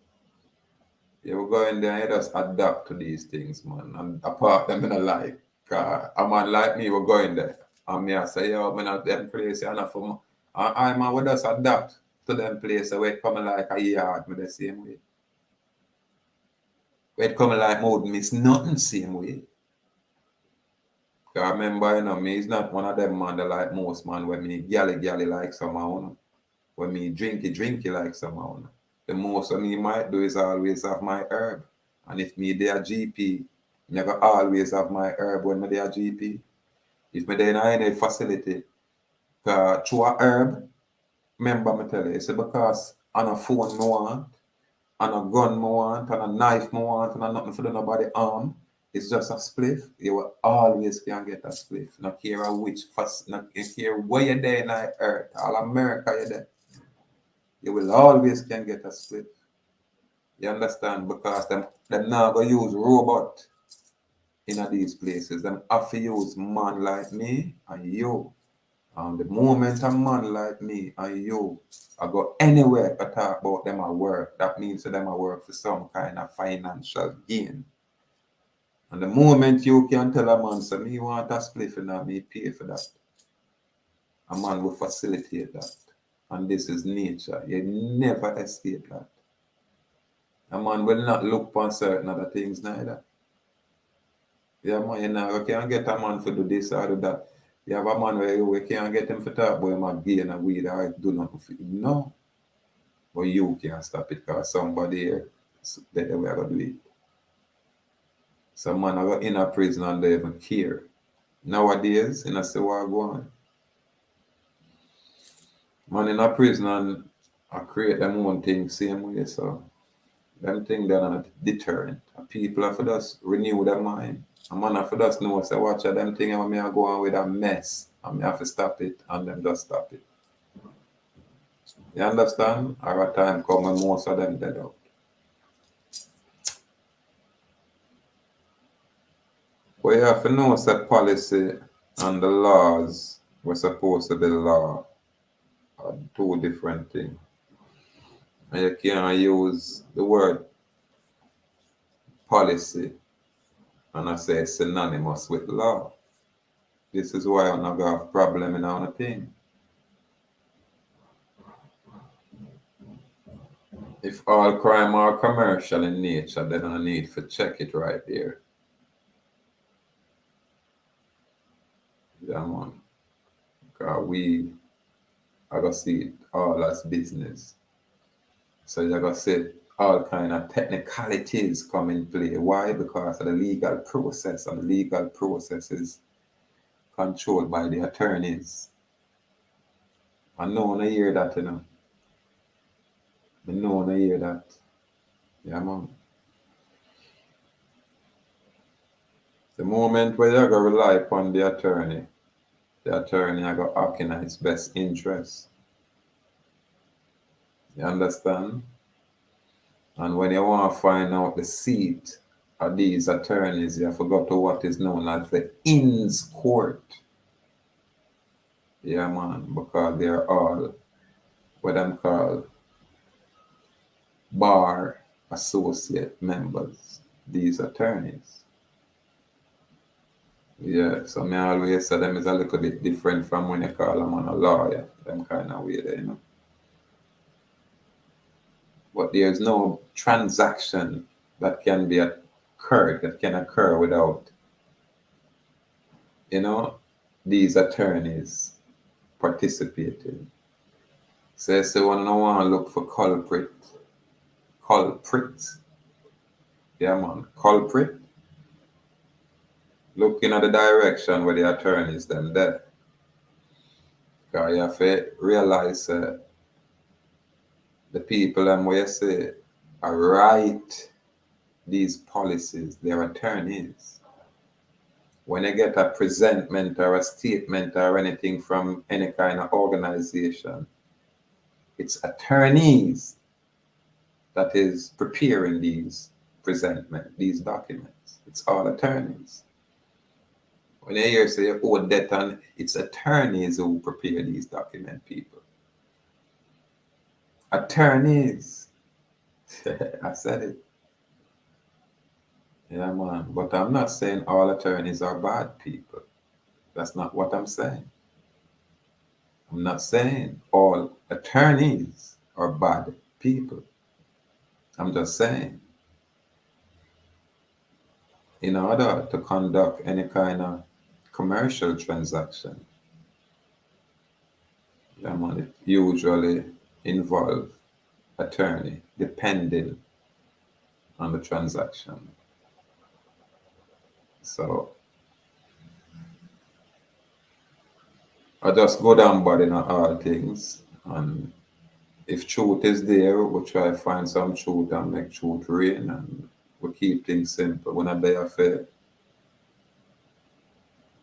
you will go in there and you just adapt to these things, man. And apart them in a life. A man like me will go in there. And me I say, yo, man, at them place, enough for me. And I man will just adapt to them place where it come like a yard me the same way. Where it come like me would miss nothing same way. Because remember, me is not one of them man that like most man when me galley like somehow. When me drinky like somehow. The most of me might do is always have my herb. And if me there GP, never always have my herb when me there GP. If me there in any facility, through a herb, remember me tell you, it's because on a phone me want, on a gun me want, on a knife me want, and nothing for nobody arm. It's just a spliff. You will always can get a spliff. Not care which not care where you're there in the earth, all America you're there. You will always can get a split. You understand? Because them now go use robot in these places. Them have to use man like me and you. And the moment a man like me and you I go anywhere to talk about them at work, that means that them at work for some kind of financial gain. And the moment you can tell a man, so me want a split and me pay for that, a man will facilitate that. And this is nature. You never escape that. A man will not look for certain other things neither. Yeah, man, you can't get a man to do this or do that. You have a man where you can't get him to talk about him and gain a weed or do nothing for him. No. But you can't stop it because somebody here, that they will do it. Some man are in a prison and they even care. Nowadays, in a say what go on. Man in a prison and I create them own thing same way, so them thing they're not deterrent. People have to just renew their mind. A man have to just know, say, watch them thing and me I go on with a mess. And me have to stop it and them just stop it. You understand? Or a time come when most of them dead out. But you have to know that policy and the laws were supposed to be law are two different things. And you can't use the word policy and I say synonymous with law. This is why I'm not gonna have problem in our thing. If all crime are commercial in nature, then I need to check it right there. Yeah, man. Because we are gonna see it all as business. So you're gonna see all kind of technicalities come in play. Why? Because of the legal process, and the legal process is controlled by the attorneys. I know I hear that, I know I hear that. Yeah, man. The moment where you're going to rely upon the attorney are going to act in his best interest. You understand? And when you want to find out the seat of these attorneys, you have to go to what is known as the Inns Court. Yeah, man, because they're all what them call bar associate members, these attorneys. Yeah, so me always say them is a little bit different from when you call them on a lawyer, them kind of way there, you know. But there's no transaction that can be occurred, that can occur without, you know, these attorneys participating. So when no one look for culprit, yeah man, culprit, looking at the direction where the attorneys them there. Because you have to realize the people them where you say are write these policies, they're attorneys. When you get a presentment or a statement or anything from any kind of organization, it's attorneys that is preparing these these documents. It's all attorneys. When you hear say oh debt and it's attorneys who prepare these document people. Attorneys. I said it. Yeah man. But I'm not saying all attorneys are bad people. That's not what I'm saying. I'm not saying all attorneys are bad people. I'm just saying, in order to conduct any kind of commercial transaction, yeah, man, it usually involve attorney depending on the transaction. So I just go down body in all things, and if truth is there, we try to find some truth and make truth reign, and we keep things simple. We're not there for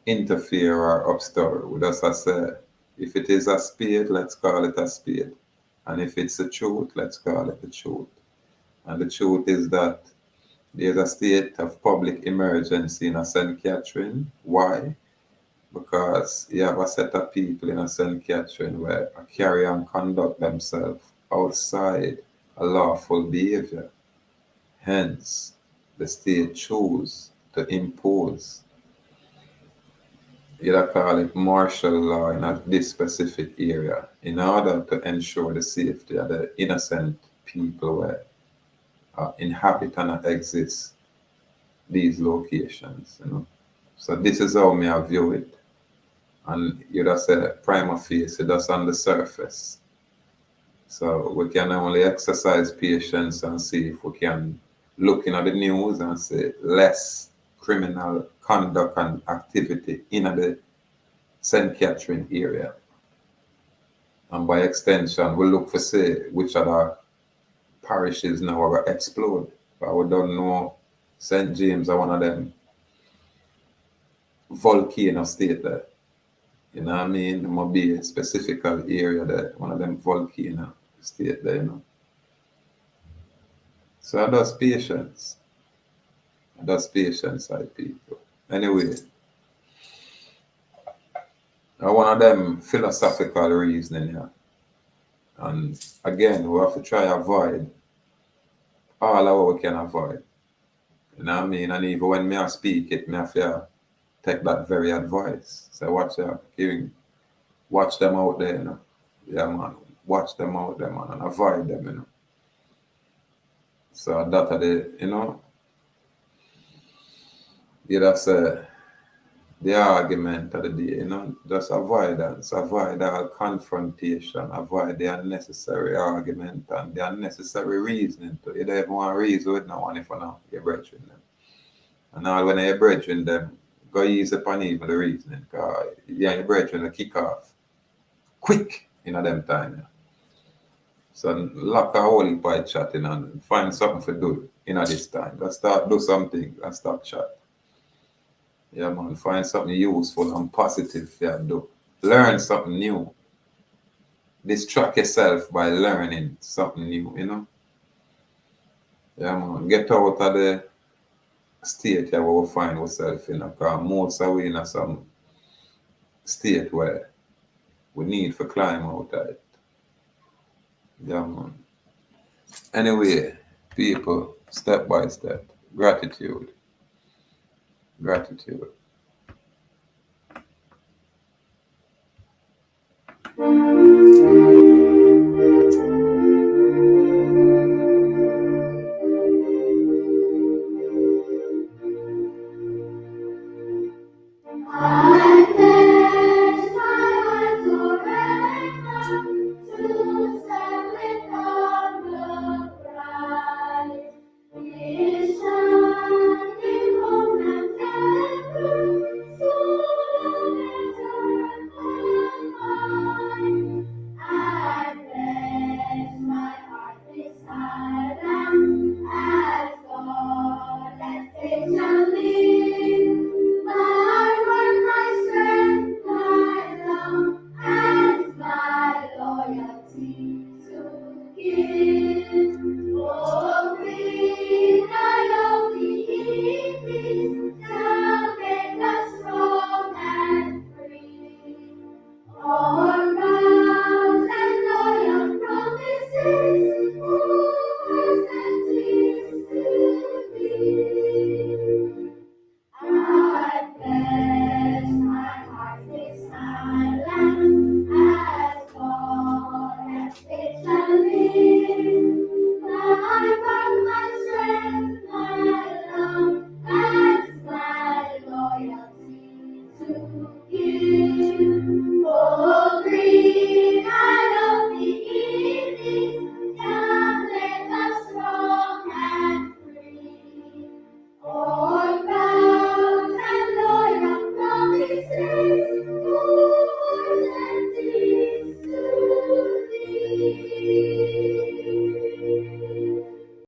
interfere or upstir. We just say, if it is a spade, let's call it a spade. And if it's the truth, let's call it the truth. And the truth is that there's a state of public emergency in St. Catherine. Why? Because you have a set of people in St. Catherine where carry and conduct themselves outside a lawful behavior. Hence, the state chose to impose, you call it martial law in this specific area in order to ensure the safety of the innocent people where inhabit and exist these locations, you know. So this is how me I view it. And you just say prima facie, that's on the surface. So we can only exercise patience and see if we can look into the news and say less criminal conduct and activity in the St. Catherine area. And by extension, we look for say which other parishes now will explode. But we don't know St. James are one of them volcano state there. You know what I mean? It might be a specific area there, one of them volcano state there, you know. So that's patience. That's patience, side people. Anyway, one of them philosophical reasoning here. And again, we have to try to avoid all of what we can avoid. You know what I mean? And even when me I speak it, me have to take that very advice. So watch them out there, you know. Yeah, man. Watch them out there, man, and avoid them, you know. So that are the, you know, yeah, that's the argument of the day, you know, just avoidance, avoid all confrontation, avoid the unnecessary argument and the unnecessary reasoning. You don't even want to reason with no one if you know you're brethren them. And now when you're brethren them, go easy upon even the reasoning, because yeah, your brethren will kick off quick in them time. Yeah. So lock a whole heap of chatting and find something to do in this time. Just start do something and stop chat. Yeah, man, find something useful and positive to do. Learn something new. Distract yourself by learning something new, you know. Yeah, man. Get out of the state here where we find ourselves in. Because most of we in some state where we need to climb out of it. Yeah, man. Anyway, people, step by step. Gratitude. Gratitude.